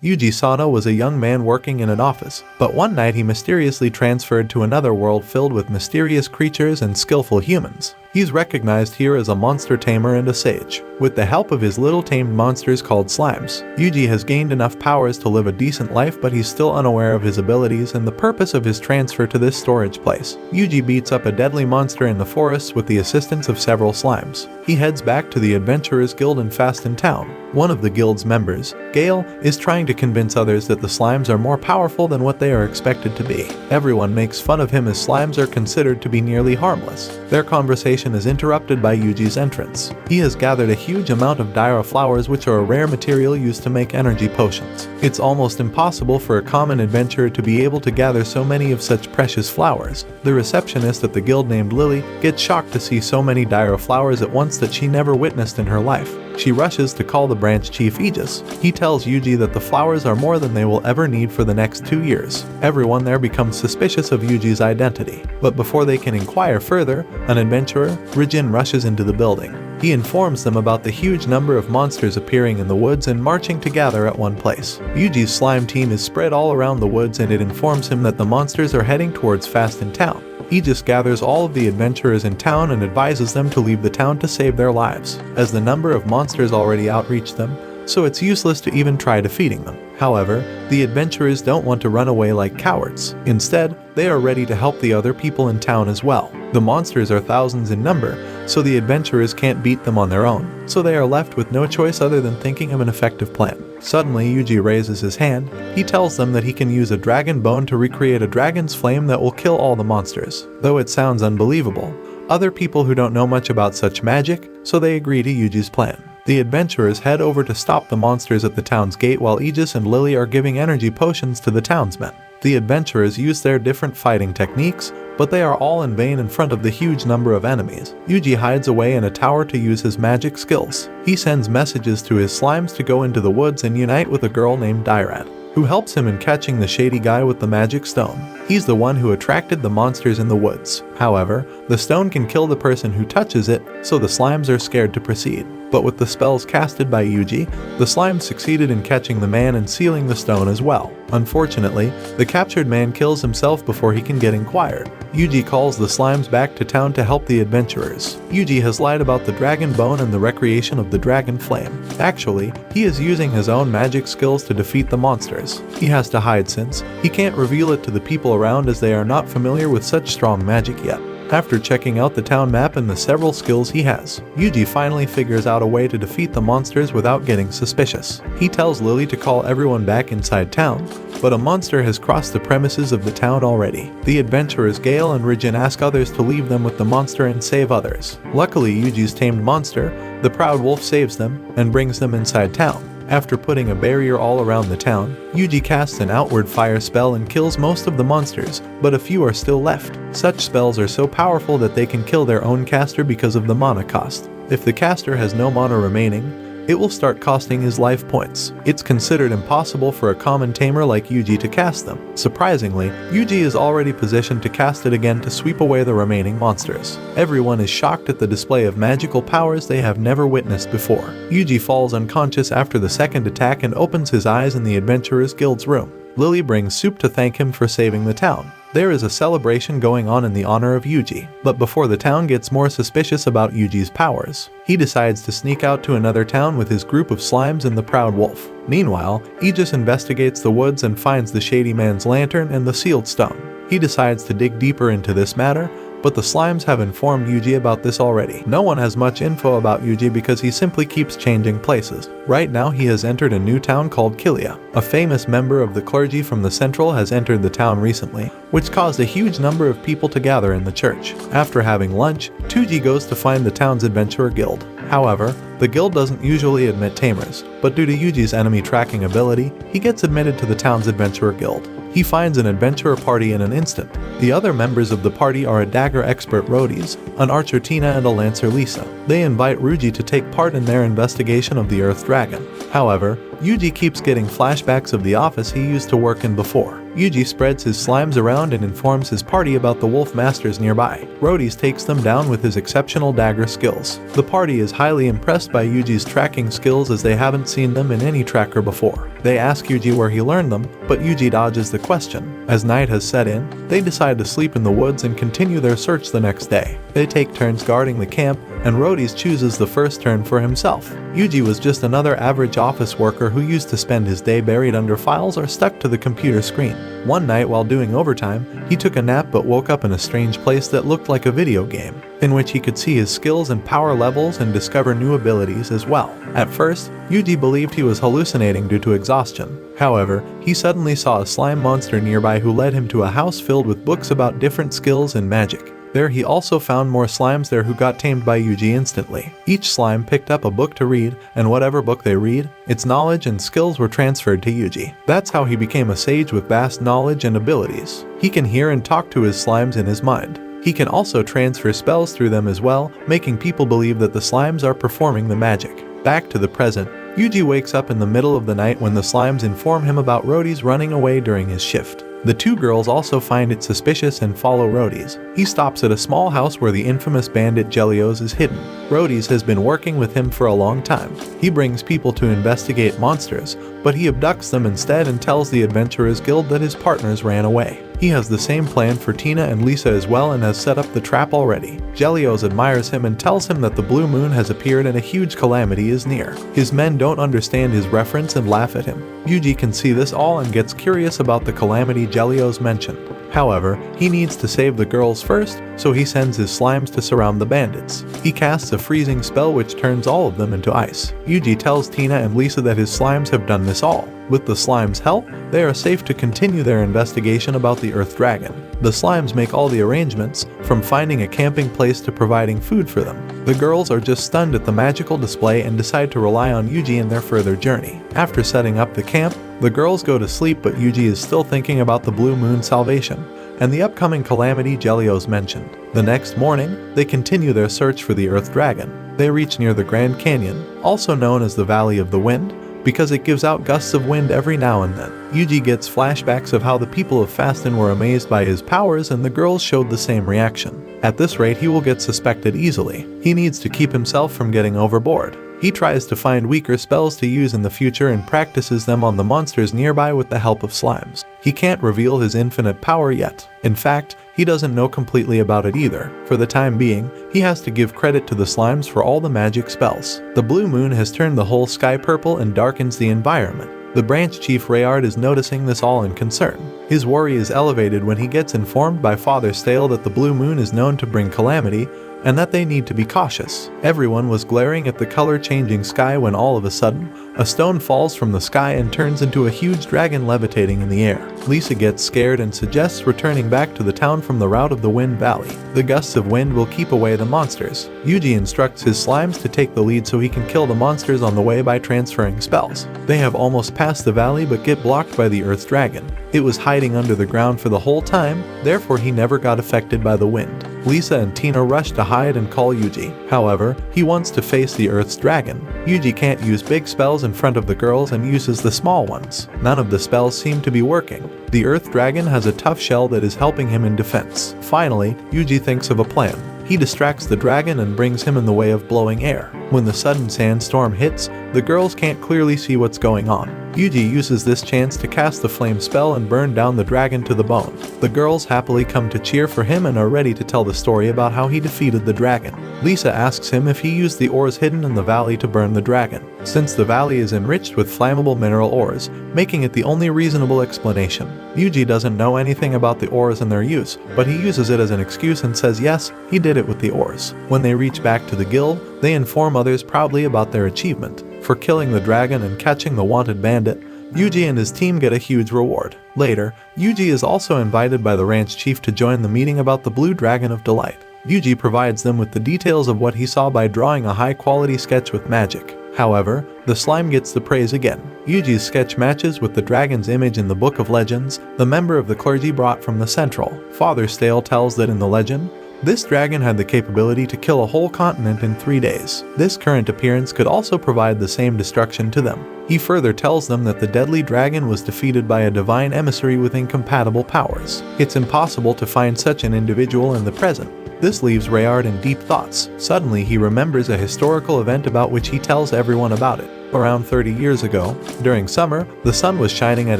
Yuji Sano was a young man working in an office, but one night he mysteriously transferred to another world filled with mysterious creatures and skillful humans. He's recognized here as a monster tamer and a sage. With the help of his little tamed monsters called slimes, Yuji has gained enough powers to live a decent life, but he's still unaware of his abilities and the purpose of his transfer to this storage place. Yuji beats up a deadly monster in the forests with the assistance of several slimes. He heads back to the Adventurers Guild in Faston Town. One of the guild's members, Gale, is trying to convince others that the slimes are more powerful than what they are expected to be. Everyone makes fun of him as slimes are considered to be nearly harmless. Their conversation is interrupted by Yuji's entrance. He has gathered a huge amount of Daira flowers, which are a rare material used to make energy potions. It's almost impossible for a common adventurer to be able to gather so many of such precious flowers. The receptionist at the guild named Lily gets shocked to see so many Daira flowers at once that she never witnessed in her life. She rushes to call the branch chief Aegis. He tells Yuji that the flowers are more than they will ever need for the next 2 years. Everyone there becomes suspicious of Yuji's identity. But before they can inquire further, an adventurer, Rijin, rushes into the building. He informs them about the huge number of monsters appearing in the woods and marching together at one place. Yuji's slime team is spread all around the woods, and it informs him that the monsters are heading towards Faston Town. Aegis gathers all of the adventurers in town and advises them to leave the town to save their lives, as the number of monsters already outreached them, so it's useless to even try defeating them. However, the adventurers don't want to run away like cowards. Instead, they are ready to help the other people in town as well. The monsters are thousands in number, so the adventurers can't beat them on their own, so they are left with no choice other than thinking of an effective plan. Suddenly, Yuji raises his hand. He tells them that he can use a dragon bone to recreate a dragon's flame that will kill all the monsters. Though it sounds unbelievable, other people who don't know much about such magic, so they agree to Yuji's plan. The adventurers head over to stop the monsters at the town's gate while Aegis and Lily are giving energy potions to the townsmen. The adventurers use their different fighting techniques, but they are all in vain in front of the huge number of enemies. Yuji hides away in a tower to use his magic skills. He sends messages to his slimes to go into the woods and unite with a girl named Dairat, who helps him in catching the shady guy with the magic stone. He's the one who attracted the monsters in the woods. However, the stone can kill the person who touches it, so the slimes are scared to proceed. But with the spells casted by Yuji, the slimes succeeded in catching the man and sealing the stone as well. Unfortunately, the captured man kills himself before he can get inquired. Yuji calls the slimes back to town to help the adventurers. Yuji has lied about the dragon bone and the recreation of the dragon flame. Actually, he is using his own magic skills to defeat the monsters. He has to hide since he can't reveal it to the people around, as they are not familiar with such strong magic yet. After checking out the town map and the several skills he has, Yuji finally figures out a way to defeat the monsters without getting suspicious. He tells Lily to call everyone back inside town, but a monster has crossed the premises of the town already. The adventurers Gale and Rijin ask others to leave them with the monster and save others. Luckily, Yuji's tamed monster, the Proud Wolf, saves them and brings them inside town. After putting a barrier all around the town, Yuji casts an outward fire spell and kills most of the monsters, but a few are still left. Such spells are so powerful that they can kill their own caster because of the mana cost. If the caster has no mana remaining, it will start costing his life points. It's considered impossible for a common tamer like Yuji to cast them. Surprisingly, Yuji is already positioned to cast it again to sweep away the remaining monsters. Everyone is shocked at the display of magical powers they have never witnessed before. Yuji falls unconscious after the second attack and opens his eyes in the Adventurers Guild's room. Lily brings soup to thank him for saving the town. There is a celebration going on in the honor of Yuji, but before the town gets more suspicious about Yuji's powers, he decides to sneak out to another town with his group of slimes and the Proud Wolf. Meanwhile, Aegis investigates the woods and finds the shady man's lantern and the sealed stone. He decides to dig deeper into this matter, but the slimes have informed Yuji about this already. No one has much info about Yuji because he simply keeps changing places. Right now he has entered a new town called Kilia. A famous member of the clergy from the Central has entered the town recently, which caused a huge number of people to gather in the church. After having lunch, Tuji goes to find the town's adventurer guild. However, the guild doesn't usually admit tamers, but due to Yuji's enemy tracking ability, he gets admitted to the town's adventurer guild. He finds an adventurer party in an instant. The other members of the party are a dagger expert Rhodes, an archer Tina, and a lancer Lisa. They invite Ruji to take part in their investigation of the Earth Dragon. However, Yuji keeps getting flashbacks of the office he used to work in before. Yuji spreads his slimes around and informs his party about the wolf masters nearby. Rhodes takes them down with his exceptional dagger skills. The party is highly impressed by Yuji's tracking skills as they haven't seen them in any tracker before. They ask Yuji where he learned them, but Yuji dodges the question. As night has set in, they decide to sleep in the woods and continue their search the next day. They take turns guarding the camp, and Rhodes chooses the first turn for himself. Yuji was just another average office worker who used to spend his day buried under files or stuck to the computer screen. One night while doing overtime, he took a nap but woke up in a strange place that looked like a video game, in which he could see his skills and power levels and discover new abilities as well. At first, Yuji believed he was hallucinating due to exhaustion. However, he suddenly saw a slime monster nearby who led him to a house filled with books about different skills and magic. There he also found more slimes there who got tamed by Yuji instantly. Each slime picked up a book to read, and whatever book they read, its knowledge and skills were transferred to Yuji. That's how he became a sage with vast knowledge and abilities. He can hear and talk to his slimes in his mind. He can also transfer spells through them as well, making people believe that the slimes are performing the magic. Back to the present, Yuji wakes up in the middle of the night when the slimes inform him about Rhodes running away during his shift. The two girls also find it suspicious and follow Rhodes. He stops at a small house where the infamous bandit Jelios is hidden. Rhodes has been working with him for a long time. He brings people to investigate monsters, but he abducts them instead and tells the Adventurers Guild that his partners ran away. He has the same plan for Tina and Lisa as well and has set up the trap already. Jelios admires him and tells him that the blue moon has appeared and a huge calamity is near. His men don't understand his reference and laugh at him. Yuji can see this all and gets curious about the calamity Jelios mentioned. However, he needs to save the girls first, so he sends his slimes to surround the bandits. He casts a freezing spell which turns all of them into ice. Yuji tells Tina and Lisa that his slimes have done this all. With the slimes' help, they are safe to continue their investigation about the Earth Dragon. The slimes make all the arrangements, from finding a camping place to providing food for them. The girls are just stunned at the magical display and decide to rely on Yuji in their further journey. After setting up the camp, the girls go to sleep but Yuji is still thinking about the Blue Moon salvation and the upcoming calamity Jelios mentioned. The next morning, they continue their search for the Earth Dragon. They reach near the Grand Canyon, also known as the Valley of the Wind, because it gives out gusts of wind every now and then. Yuji gets flashbacks of how the people of Fastin were amazed by his powers and the girls showed the same reaction. At this rate, he will get suspected easily. He needs to keep himself from getting overboard. He tries to find weaker spells to use in the future and practices them on the monsters nearby with the help of slimes. He can't reveal his infinite power yet. In fact, he doesn't know completely about it either. For the time being, he has to give credit to the slimes for all the magic spells. The blue moon has turned the whole sky purple and darkens the environment. The branch chief Rayard is noticing this all in concern. His worry is elevated when he gets informed by Father Stale that the blue moon is known to bring calamity, and that they need to be cautious. Everyone was glaring at the color-changing sky when all of a sudden, a stone falls from the sky and turns into a huge dragon levitating in the air. Lisa gets scared and suggests returning back to the town from the route of the Wind Valley. The gusts of wind will keep away the monsters. Yuji instructs his slimes to take the lead so he can kill the monsters on the way by transferring spells. They have almost passed the valley but get blocked by the Earth Dragon. It was hiding under the ground for the whole time, therefore he never got affected by the wind. Lisa and Tina rush to hide and call Yuji. However, he wants to face the Earth's dragon. Yuji can't use big spells in front of the girls and uses the small ones. None of the spells seem to be working. The Earth Dragon has a tough shell that is helping him in defense. Finally, Yuji thinks of a plan. He distracts the dragon and brings him in the way of blowing air. When the sudden sandstorm hits, the girls can't clearly see what's going on. Yuji uses this chance to cast the flame spell and burn down the dragon to the bone. The girls happily come to cheer for him and are ready to tell the story about how he defeated the dragon. Lisa asks him if he used the ores hidden in the valley to burn the dragon, since the valley is enriched with flammable mineral ores, making it the only reasonable explanation. Yuji doesn't know anything about the ores and their use, but he uses it as an excuse and says yes, he did it with the ores. When they reach back to the guild, they inform others proudly about their achievement. For killing the dragon and catching the wanted bandit, Yuji and his team get a huge reward. Later, Yuji is also invited by the ranch chief to join the meeting about the Blue Dragon of Delight. Yuji provides them with the details of what he saw by drawing a high-quality sketch with magic. However, the slime gets the praise again. Yuji's sketch matches with the dragon's image in the Book of Legends, the member of the clergy brought from the Central. Father Stale tells that in the legend, This dragon had the capability to kill a whole continent in 3 days. This current appearance could also provide the same destruction to them. He further tells them that the deadly dragon was defeated by a divine emissary with incompatible powers. It's impossible to find such an individual in the present. This leaves Rayard in deep thoughts. Suddenly, he remembers a historical event about which he tells everyone about it. Around 30 years ago, during summer, the sun was shining at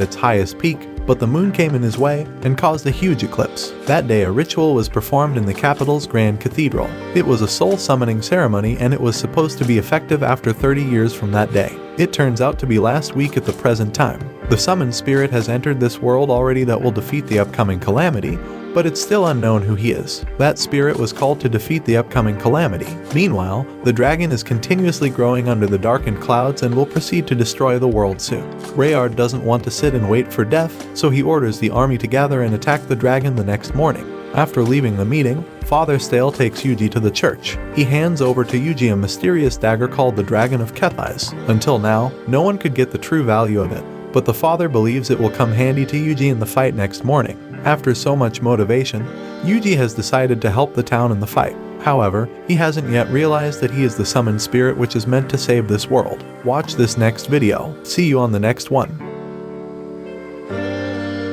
its highest peak, but the moon came in his way and caused a huge eclipse. That day, a ritual was performed in the capital's Grand Cathedral. It was a soul-summoning ceremony, and it was supposed to be effective after 30 years from that day. It turns out to be last week at the present time. The summoned spirit has entered this world already that will defeat the upcoming calamity, but it's still unknown who he is. That spirit was called to defeat the upcoming calamity. Meanwhile, the dragon is continuously growing under the darkened clouds and will proceed to destroy the world soon. Rayard doesn't want to sit and wait for death, so he orders the army to gather and attack the dragon the next morning. After leaving the meeting, Father Stale takes Yuji to the church. He hands over to Yuji a mysterious dagger called the Dragon of Kethais. Until now, no one could get the true value of it, but the father believes it will come handy to Yuji in the fight next morning. After so much motivation, Yuji has decided to help the town in the fight. However, he hasn't yet realized that he is the summoned spirit which is meant to save this world. Watch this next video. See you on the next one.